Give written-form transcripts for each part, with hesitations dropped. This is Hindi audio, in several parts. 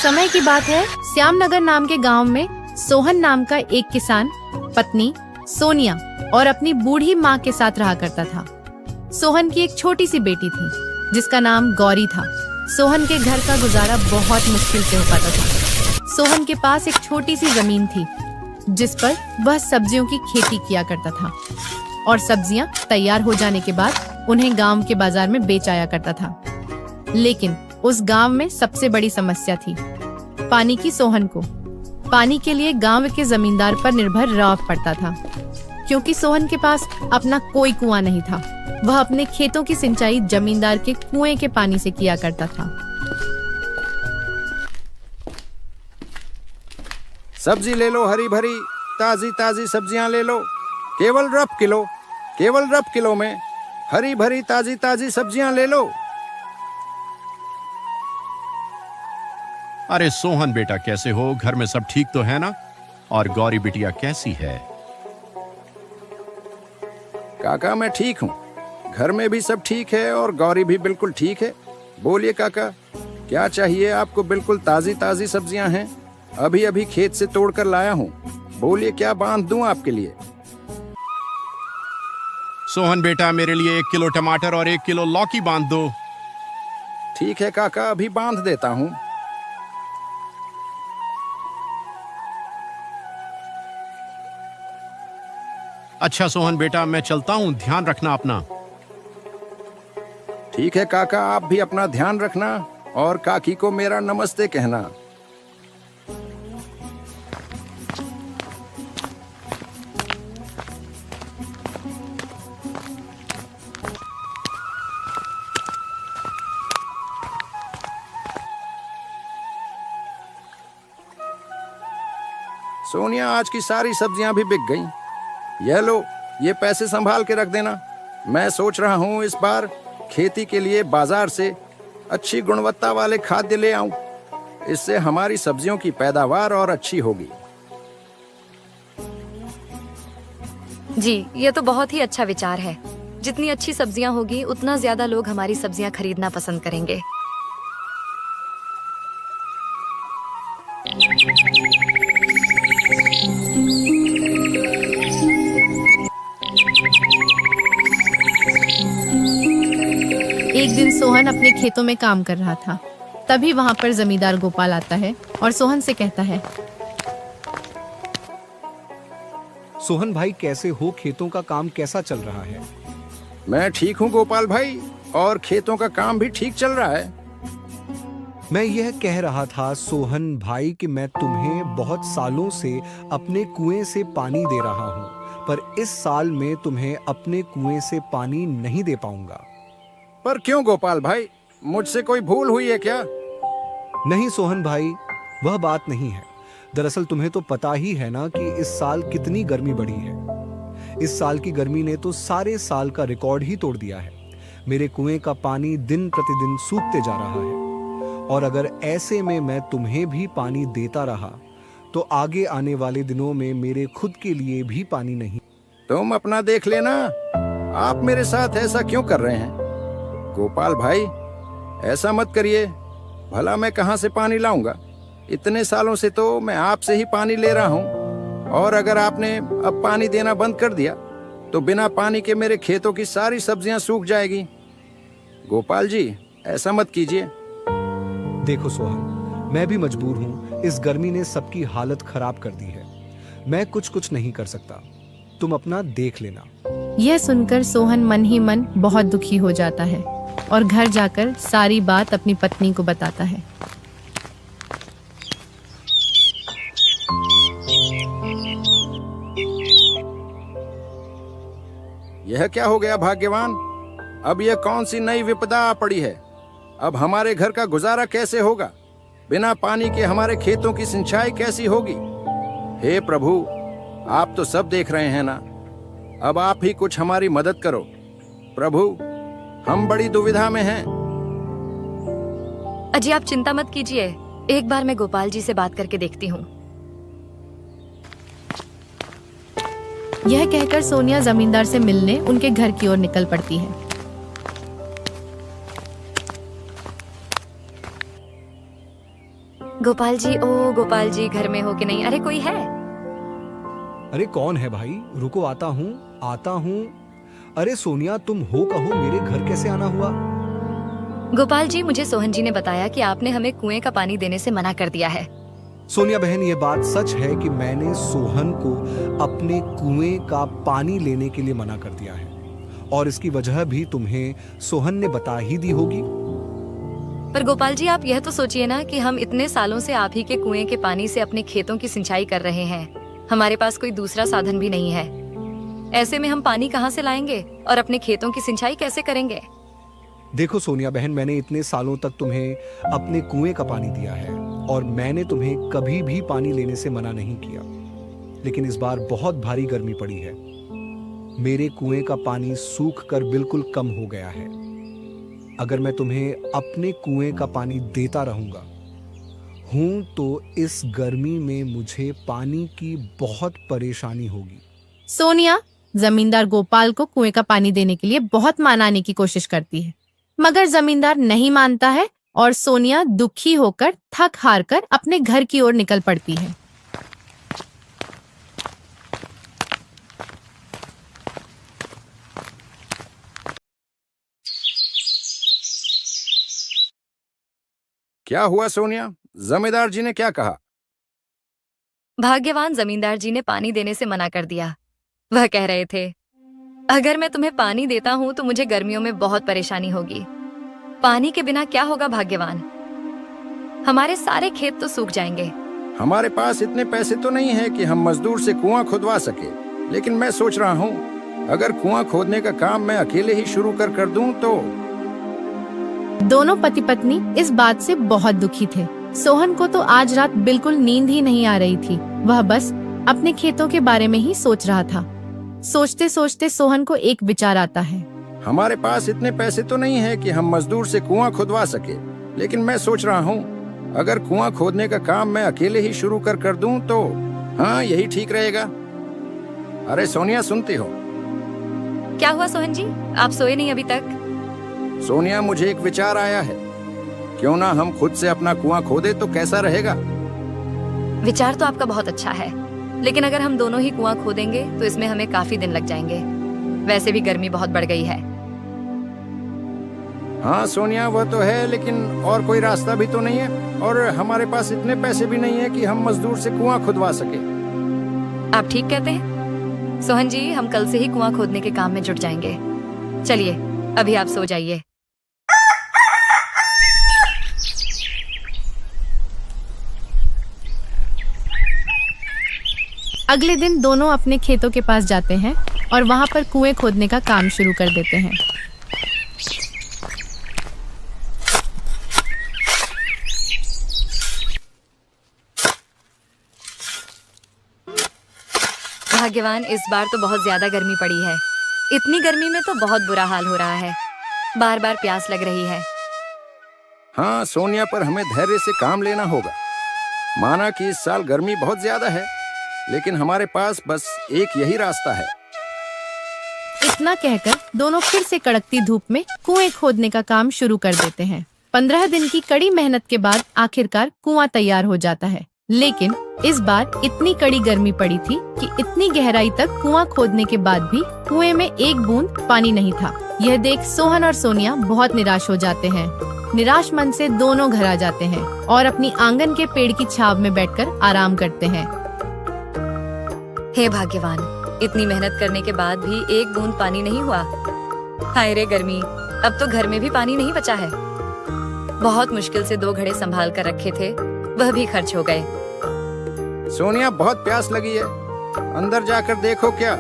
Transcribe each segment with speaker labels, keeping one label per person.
Speaker 1: समय की बात है। श्यामनगर नाम के गांव में सोहन नाम का एक किसान पत्नी सोनिया और अपनी बूढ़ी माँ के साथ रहा करता था। सोहन की एक छोटी सी बेटी थी जिसका नाम गौरी था। सोहन के घर का गुजारा बहुत मुश्किल से हो पाता था। सोहन के पास एक छोटी सी जमीन थी जिस पर वह सब्जियों की खेती किया करता था और सब्जियां तैयार हो जाने के बाद उन्हें गांव के बाजार में बेच आया करता था। लेकिन उस गांव में सबसे बड़ी समस्या थी पानी की। सोहन को पानी के लिए गांव के जमींदार पर निर्भर रहना पड़ता था क्योंकि सोहन के पास अपना कोई कुआं नहीं था। वह अपने खेतों की सिंचाई जमींदार के कुएं के पानी से किया करता था।
Speaker 2: सब्जी ले लो, हरी भरी ताजी ताजी सब्जियां ले लो, केवल रफ किलो में हरी भरी ताजी ताजी सब्जियां ले लो।
Speaker 3: अरे सोहन बेटा, कैसे हो? घर में सब ठीक तो है ना? और गौरी बिटिया कैसी है?
Speaker 2: काका मैं ठीक हूँ, घर में भी सब ठीक है और गौरी भी बिल्कुल ठीक है। बोलिए काका, क्या चाहिए आपको? बिल्कुल ताजी ताजी सब्जियां हैं, अभी अभी खेत से तोड़ कर लाया हूँ। बोलिए क्या बांध दूं आपके लिए?
Speaker 3: सोहन बेटा, मेरे लिए 1 किलो टमाटर और 1 किलो लौकी बांध दो।
Speaker 2: ठीक है काका, अभी बांध देता हूँ।
Speaker 3: अच्छा सोहन बेटा, मैं चलता हूँ, ध्यान रखना अपना।
Speaker 2: ठीक है काका, आप भी अपना ध्यान रखना और काकी को मेरा नमस्ते कहना। सोनिया, आज की सारी सब्जियां भी बिक गईं। यह लो, ये पैसे संभाल के रख देना। मैं सोच रहा हूँ इस बार खेती के लिए बाजार से अच्छी गुणवत्ता वाले खाद्य ले आऊं। इससे हमारी सब्जियों की पैदावार और अच्छी होगी।
Speaker 4: जी, ये तो बहुत ही अच्छा विचार है। जितनी अच्छी सब्जियां होगी उतना ज्यादा लोग हमारी सब्जियां खरीदना पसंद करेंगे।
Speaker 1: एक दिन सोहन अपने खेतों में काम कर रहा था। तभी वहाँ पर जमींदार गोपाल आता है और सोहन से कहता है,
Speaker 5: सोहन भाई कैसे हो? खेतों का काम कैसा चल रहा है?
Speaker 2: मैं ठीक हूँ गोपाल भाई, और खेतों का काम भी ठीक चल रहा है।
Speaker 5: मैं यह कह रहा था सोहन भाई कि मैं तुम्हें बहुत सालों से अपने कुएं से पानी दे रहा हूँ, पर इस साल में तुम्हें अपने कुएं से पानी नहीं दे पाऊंगा।
Speaker 2: पर क्यों गोपाल भाई, मुझसे कोई भूल हुई है क्या?
Speaker 5: नहीं सोहन भाई, वह बात नहीं है। दरअसल तुम्हें तो पता ही है ना कि इस साल कितनी गर्मी बढ़ी है। इस साल की गर्मी ने तो सारे साल का रिकॉर्ड ही तोड़ दिया है। मेरे कुएं का पानी दिन प्रतिदिन सूखते जा रहा है और अगर ऐसे में मैं तुम्हें भी पानी देता रहा तो आगे आने वाले दिनों में मेरे खुद के लिए भी पानी नहीं।
Speaker 2: तुम अपना देख लेना, आप मेरे साथ ऐसा क्यों कर रहे हैं? गोपाल भाई, ऐसा मत करिए। भला मैं कहाँ से पानी लाऊंगा? इतने सालों से तो मैं आपसे ही पानी ले रहा हूँ, और अगर आपने अब पानी देना बंद कर दिया तो बिना पानी के मेरे खेतों की सारी सब्जियां सूख जाएगी। गोपाल जी, ऐसा मत कीजिए।
Speaker 5: देखो सोहन, मैं भी मजबूर हूँ। इस गर्मी ने सबकी हालत खराब कर दी है। मैं कुछ नहीं कर सकता, तुम अपना देख लेना।
Speaker 1: यह सुनकर सोहन मन ही मन बहुत दुखी हो जाता है और घर जाकर सारी बात अपनी पत्नी को बताता है।
Speaker 2: यह क्या हो गया भाग्यवान? अब यह कौन सी नई विपदा आ पड़ी है? अब हमारे घर का गुजारा कैसे होगा? बिना पानी के हमारे खेतों की सिंचाई कैसी होगी? हे प्रभु, आप तो सब देख रहे हैं ना। अब आप ही कुछ हमारी मदद करो प्रभु, हम बड़ी दुविधा में हैं।
Speaker 4: अजी, आप चिंता मत कीजिए, एक बार मैं गोपाल जी से बात करके देखती हूँ।
Speaker 1: यह कहकर सोनिया जमींदार से मिलने उनके घर की ओर निकल पड़ती है।
Speaker 4: गोपाल जी, ओ गोपाल जी, घर में हो कि नहीं? अरे कोई है?
Speaker 5: अरे कौन है भाई? रुको, आता हूँ। अरे सोनिया, तुम हो कहो, मेरे घर कैसे आना हुआ?
Speaker 4: गोपाल जी, मुझे सोहन जी ने बताया कि आपने हमें कुएं का पानी देने से मना कर दिया है।
Speaker 5: सोनिया बहन, ये बात सच है कि मैंने सोहन को अपने कुएं का पानी लेने के लिए मना कर दिया है, और इसकी वजह भी तुम्हें सोहन ने बता ही दी होगी।
Speaker 4: पर गोपाल जी, आप यह तो सोचिए ना कि हम इतने सालों से आप ही के कुएं के पानी से अपने खेतों की सिंचाई कर रहे हैं। हमारे पास कोई दूसरा साधन भी नहीं है। ऐसे में हम पानी कहाँ से लाएंगे और अपने खेतों की सिंचाई कैसे करेंगे?
Speaker 5: देखो सोनिया बहन, मैंने इतने सालों तक तुम्हें अपने कुएं का पानी दिया है, और मैंने तुम्हें कभी भी पानी लेने से मना नहीं किया। लेकिन इस बार बहुत भारी गर्मी पड़ी है। मेरे कुएं का पानी सूख कर बिल्कुल कम हो गया है। अगर मैं तुम्हें अपने कुएं का पानी देता रहूंगा तो इस गर्मी में मुझे पानी की बहुत परेशानी होगी।
Speaker 1: सोनिया जमींदार गोपाल को कुएं का पानी देने के लिए बहुत मनाने की कोशिश करती है, मगर जमींदार नहीं मानता है और सोनिया दुखी होकर थक हार कर अपने घर की ओर निकल पड़ती है।
Speaker 2: क्या हुआ सोनिया? जमींदार जी ने क्या कहा?
Speaker 4: भाग्यवान जमींदार जी ने पानी देने से मना कर दिया। वह कह रहे थे, अगर मैं तुम्हें पानी देता हूँ तो मुझे गर्मियों में बहुत परेशानी होगी। पानी के बिना क्या होगा भाग्यवान? हमारे सारे खेत तो सूख जाएंगे।
Speaker 2: हमारे पास इतने पैसे तो नहीं है कि हम मजदूर से कुआं खुदवा सके, लेकिन मैं सोच रहा हूँ अगर कुआं खोदने का काम मैं अकेले ही शुरू कर दूं तो।
Speaker 1: दोनों पति पत्नी इस बात से बहुत दुखी थे। सोहन को तो आज रात बिल्कुल नींद ही नहीं आ रही थी। वह बस अपने खेतों के बारे में ही सोच रहा था। सोचते सोचते सोहन को एक विचार आता है।
Speaker 2: हमारे पास इतने पैसे तो नहीं है कि हम मजदूर से कुआं खुदवा सके, लेकिन मैं सोच रहा हूँ अगर कुआं खोदने का काम मैं अकेले ही शुरू कर दूं तो। हाँ, यही ठीक रहेगा। अरे सोनिया, सुनती हो?
Speaker 4: क्या हुआ सोहन जी, आप सोए नहीं अभी तक?
Speaker 2: सोनिया, मुझे एक विचार आया है। क्यों ना हम खुद से अपना कुआं खोदे तो कैसा रहेगा?
Speaker 4: विचार तो आपका बहुत अच्छा है, लेकिन अगर हम दोनों ही कुआं खोदेंगे तो इसमें हमें काफी दिन लग जाएंगे। वैसे भी गर्मी बहुत बढ़ गई है।
Speaker 2: हाँ सोनिया, वह तो है, लेकिन और कोई रास्ता भी तो नहीं है, और हमारे पास इतने पैसे भी नहीं है कि हम मजदूर से कुआं खुदवा सके।
Speaker 4: आप ठीक कहते हैं सोहन जी, हम कल से ही कुआं खोदने के काम में जुट जाएंगे। चलिए, अभी आप सो जाइए।
Speaker 1: अगले दिन दोनों अपने खेतों के पास जाते हैं और वहां पर कुएं खोदने का काम शुरू कर देते हैं।
Speaker 4: भाग्यवान, इस बार तो बहुत ज्यादा गर्मी पड़ी है। इतनी गर्मी में तो बहुत बुरा हाल हो रहा है। बार बार प्यास लग रही है।
Speaker 2: हाँ सोनिया, पर हमें धैर्य से काम लेना होगा। माना कि इस साल गर्मी बहुत ज्यादा है, लेकिन हमारे पास बस एक यही रास्ता है।
Speaker 1: इतना कहकर दोनों फिर से कड़कती धूप में कुएं खोदने का काम शुरू कर देते हैं। 15 दिन की कड़ी मेहनत के बाद आखिरकार कुआं तैयार हो जाता है। लेकिन इस बार इतनी कड़ी गर्मी पड़ी थी कि इतनी गहराई तक कुआं खोदने के बाद भी कुएं में एक बूंद पानी नहीं था। यह देख सोहन और सोनिया बहुत निराश हो जाते हैं। निराश मन से दोनों घर आ जाते हैं और अपनी आंगन के पेड़ की छाव में बैठकर आराम करते हैं।
Speaker 4: हे भाग्यवान, इतनी मेहनत करने के बाद भी एक बूंद पानी नहीं हुआ। हाय रे गर्मी, अब तो घर में भी पानी नहीं बचा है। बहुत मुश्किल से 2 घड़े संभाल कर रखे थे, वह भी खर्च हो गए।
Speaker 2: सोनिया, बहुत प्यास लगी है, अंदर जाकर देखो क्या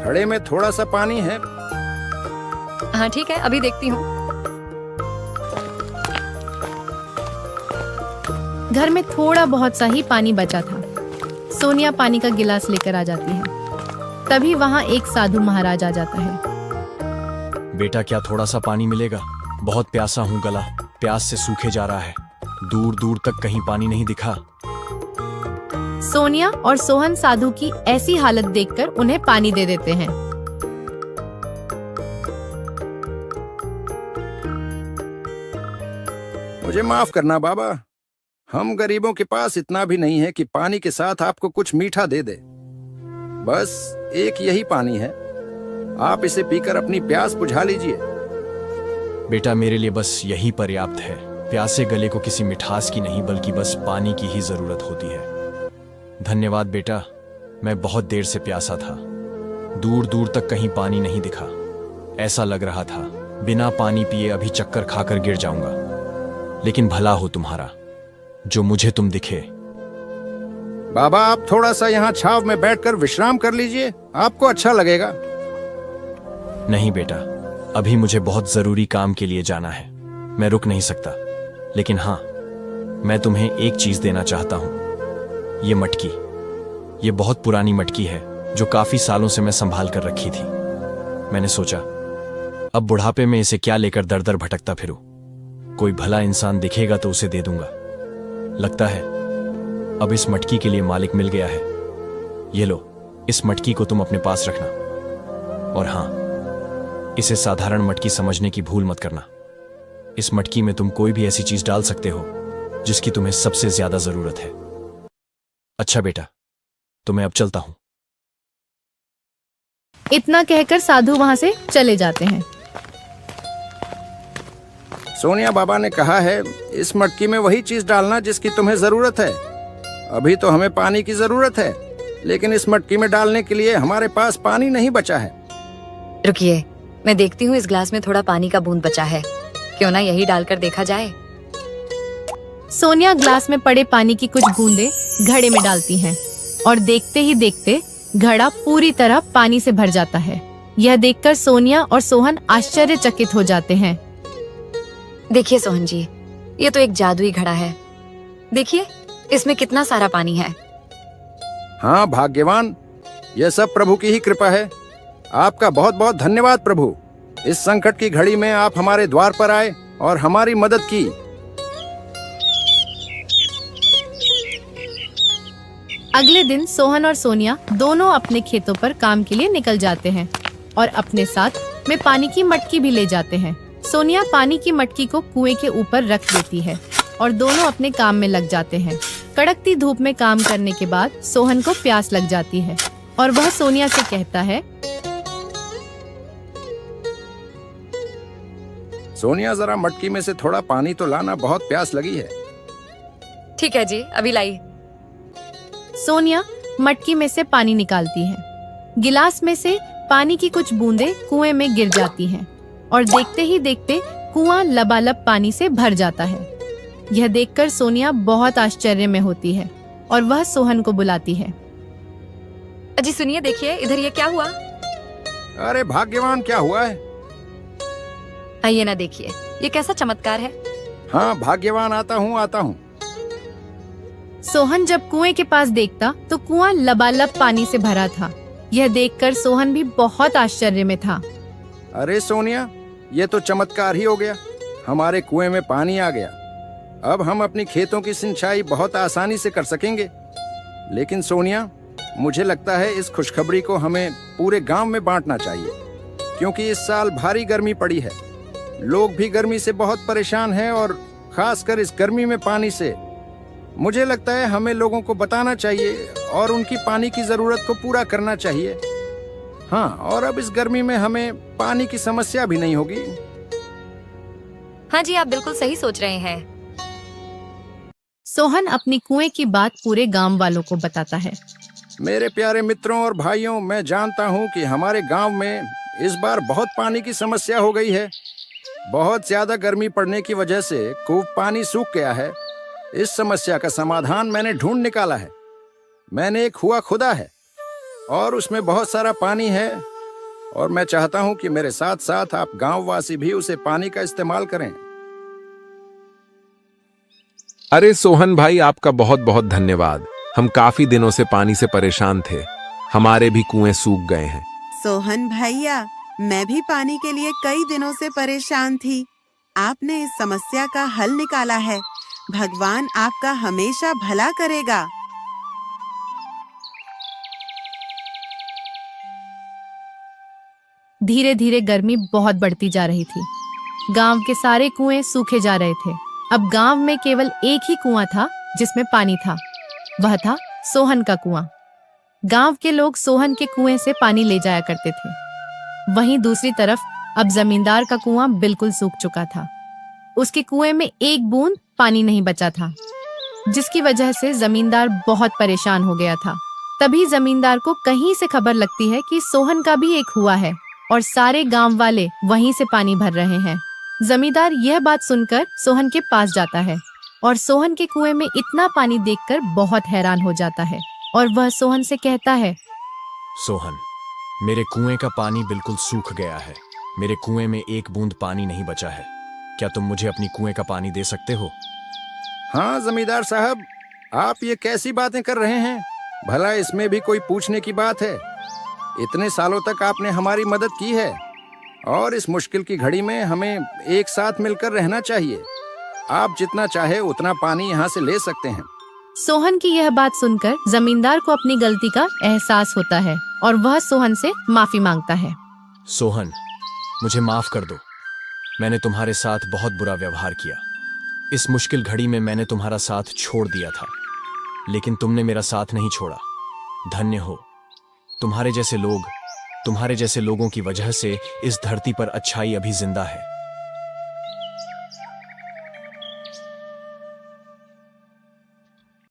Speaker 2: घड़े में थोड़ा सा पानी है।
Speaker 4: हाँ ठीक है, अभी देखती हूँ।
Speaker 1: घर में थोड़ा बहुत सा ही पानी बचा था। सोनिया पानी का गिलास लेकर आ जाती है। तभी वहाँ एक साधु महाराज आ जाता है।
Speaker 6: बेटा, क्या थोड़ा सा पानी मिलेगा? बहुत प्यासा हूँ, गला प्यास से सूखे जा रहा है। दूर दूर तक कहीं पानी नहीं दिखा।
Speaker 1: सोनिया और सोहन साधु की ऐसी हालत देखकर उन्हें पानी दे देते हैं।
Speaker 2: मुझे माफ करना बाबा, हम गरीबों के पास इतना भी नहीं है कि पानी के साथ आपको कुछ मीठा दे दे। बस एक यही पानी है, आप इसे पीकर अपनी प्यास बुझा लीजिए।
Speaker 6: बेटा, मेरे लिए बस यही पर्याप्त है। प्यासे गले को किसी मिठास की नहीं बल्कि बस पानी की ही जरूरत होती है। धन्यवाद बेटा, मैं बहुत देर से प्यासा था। दूर दूर तक कहीं पानी नहीं दिखा। ऐसा लग रहा था बिना पानी पिए अभी चक्कर खाकर गिर जाऊंगा। लेकिन भला हो तुम्हारा, जो मुझे तुम दिखे।
Speaker 2: बाबा, आप थोड़ा सा यहाँ छाव में बैठकर विश्राम कर लीजिए, आपको अच्छा लगेगा।
Speaker 6: नहीं बेटा, अभी मुझे बहुत जरूरी काम के लिए जाना है, मैं रुक नहीं सकता। लेकिन हाँ, मैं तुम्हें एक चीज देना चाहता हूं। ये मटकी, ये बहुत पुरानी मटकी है जो काफी सालों से मैं संभाल कर रखी थी। मैंने सोचा अब बुढ़ापे में इसे क्या लेकर दर दर भटकता फिरूं। कोई भला इंसान दिखेगा तो उसे दे दूंगा। लगता है अब इस मटकी के लिए मालिक मिल गया है। ये लो, इस मटकी को तुम अपने पास रखना। और हां, इसे साधारण मटकी समझने की भूल मत करना। इस मटकी में तुम कोई भी ऐसी चीज डाल सकते हो जिसकी तुम्हें सबसे ज्यादा जरूरत है। अच्छा बेटा, तो मैं अब चलता हूं।
Speaker 1: इतना कहकर साधु वहां से चले जाते हैं।
Speaker 2: सोनिया, बाबा ने कहा है इस मटकी में वही चीज डालना जिसकी तुम्हें जरूरत है। अभी तो हमें पानी की जरूरत है, लेकिन इस मटकी में डालने के लिए हमारे पास पानी नहीं बचा है।
Speaker 4: रुकिए, मैं देखती हूँ इस ग्लास में थोड़ा पानी का बूंद बचा है। क्यों ना यही डालकर देखा जाए।
Speaker 1: सोनिया ग्लास में पड़े पानी की कुछ बूंदें घड़े में डालती हैं और देखते ही देखते घड़ा पूरी तरह पानी से भर जाता है। यह देखकर सोनिया और सोहन आश्चर्यचकित हो जाते हैं।
Speaker 4: देखिए सोहन जी, ये तो एक जादुई घड़ा है। देखिए, इसमें कितना सारा पानी है।
Speaker 2: हाँ भाग्यवान, यह सब प्रभु की ही कृपा है। आपका बहुत बहुत धन्यवाद प्रभु। इस संकट की घड़ी में आप हमारे द्वार पर आए और हमारी मदद की।
Speaker 1: अगले दिन सोहन और सोनिया दोनों अपने खेतों पर काम के लिए निकल जाते हैं और अपने साथ में पानी की मटकी भी ले जाते हैं। सोनिया पानी की मटकी को कुएं के ऊपर रख देती है और दोनों अपने काम में लग जाते हैं। कड़कती धूप में काम करने के बाद सोहन को प्यास लग जाती है और वह सोनिया से कहता है,
Speaker 2: सोनिया, जरा मटकी में से थोड़ा पानी तो लाना, बहुत प्यास लगी है।
Speaker 4: ठीक है जी, अभी लाई।
Speaker 1: सोनिया मटकी में से पानी निकालती है। गिलास में से पानी की कुछ बूंदें कुएं में गिर जाती हैं और देखते ही देखते कुआं लबालब पानी से भर जाता है। यह देखकर सोनिया बहुत आश्चर्य में होती है और वह सोहन को बुलाती है।
Speaker 4: अजी सुनिए, देखिए इधर ये क्या हुआ।
Speaker 2: अरे भाग्यवान, क्या हुआ है?
Speaker 4: आइए ना, देखिए ये कैसा चमत्कार है।
Speaker 2: हाँ भाग्यवान, आता हूँ।
Speaker 1: सोहन जब कुएं के पास देखता तो कुआं लबालब पानी से भरा था। यह देखकर सोहन भी बहुत आश्चर्य में था।
Speaker 2: अरे सोनिया, ये तो चमत्कार ही हो गया। हमारे कुएं में पानी आ गया। अब हम अपनी खेतों की सिंचाई बहुत आसानी से कर सकेंगे। लेकिन सोनिया, मुझे लगता है इस खुशखबरी को हमें पूरे गांव में बांटना चाहिए, क्योंकि इस साल भारी गर्मी पड़ी है। लोग भी गर्मी से बहुत परेशान हैं और खासकर इस गर्मी में पानी से। मुझे लगता है हमें लोगों को बताना चाहिए और उनकी पानी की जरूरत को पूरा करना चाहिए। हाँ, और अब इस गर्मी में हमें पानी की समस्या भी नहीं होगी।
Speaker 4: हाँ जी, आप बिल्कुल सही सोच रहे हैं।
Speaker 1: सोहन अपनी कुएं की बात पूरे गांव वालों को बताता है।
Speaker 2: मेरे प्यारे मित्रों और भाइयों, मैं जानता हूँ कि हमारे गांव में इस बार बहुत पानी की समस्या हो गई है। बहुत ज्यादा गर्मी पड़ने की वजह से खूब पानी सूख गया है। इस समस्या का समाधान मैंने ढूंढ निकाला है। मैंने एक कुआं खोदा है और उसमें बहुत सारा पानी है और मैं चाहता हूं कि मेरे साथ साथ आप गांववासी भी उसे पानी का इस्तेमाल करें।
Speaker 7: अरे सोहन भाई, आपका बहुत बहुत धन्यवाद। हम काफी दिनों से पानी से परेशान थे। हमारे भी कुएं सूख गए हैं।
Speaker 8: सोहन भैया, मैं भी पानी के लिए कई दिनों से परेशान थी। आपने इस समस्या का हल निकाला है। भगवान आपका हमेशा भला करेगा।
Speaker 1: धीरे धीरे गर्मी बहुत बढ़ती जा रही थी। गांव के सारे कुएं सूखे जा रहे थे। अब गांव में केवल एक ही कुआं था जिसमें पानी था। वह था सोहन का कुआं। गांव के लोग सोहन के कुएं से पानी ले जाया करते थे। वहीं दूसरी तरफ अब जमींदार का कुआं बिल्कुल सूख चुका था। उसके कुएं में एक बूंद पानी नहीं बचा था, जिसकी वजह से जमींदार बहुत परेशान हो गया था। तभी जमींदार को कहीं से खबर लगती है कि सोहन का भी एक हुआ है और सारे गांव वाले वहीं से पानी भर रहे हैं। जमींदार यह बात सुनकर सोहन के पास जाता है और सोहन के कुएं में इतना पानी देखकर बहुत हैरान हो जाता है और वह सोहन से कहता है,
Speaker 6: सोहन, मेरे कुएं का पानी बिल्कुल सूख गया है। मेरे कुएं में एक बूंद पानी नहीं बचा है। क्या तुम मुझे अपनी कुएं का पानी दे सकते हो?
Speaker 2: हाँ जमींदार साहब, आप ये कैसी बातें कर रहे हैं? भला इसमें भी कोई पूछने की बात है? इतने सालों तक आपने हमारी मदद की है और इस मुश्किल की घड़ी में हमें एक साथ मिलकर रहना चाहिए। आप जितना चाहे उतना पानी यहाँ से ले सकते हैं।
Speaker 1: सोहन की यह बात सुनकर जमींदार को अपनी गलती का एहसास होता है और वह सोहन से माफी मांगता है।
Speaker 6: सोहन, मुझे माफ कर दो। मैंने तुम्हारे साथ बहुत बुरा व्यवहार किया। इस मुश्किल घड़ी में मैंने तुम्हारा साथ छोड़ दिया था, लेकिन तुमने मेरा साथ नहीं छोड़ा। धन्य हो। तुम्हारे जैसे लोगों की वजह से इस धरती पर अच्छाई अभी जिंदा है।